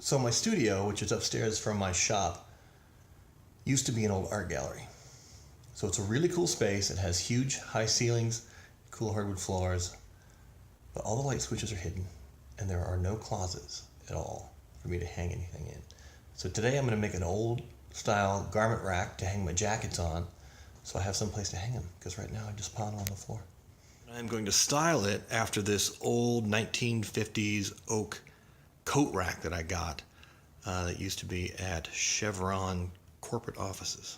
So my studio, which is upstairs from my shop, used to be an old art gallery. So it's a really cool space. It has huge high ceilings, cool hardwood floors, but all the light switches are hidden and there are no closets at all for me to hang anything in. So today I'm going to make an old style garment rack to hang my jackets on so I have some place to hang them, because right now I just pile them on the floor. I'm going to style it after this old 1950s oak coat rack that I got that used to be at Chevron corporate offices.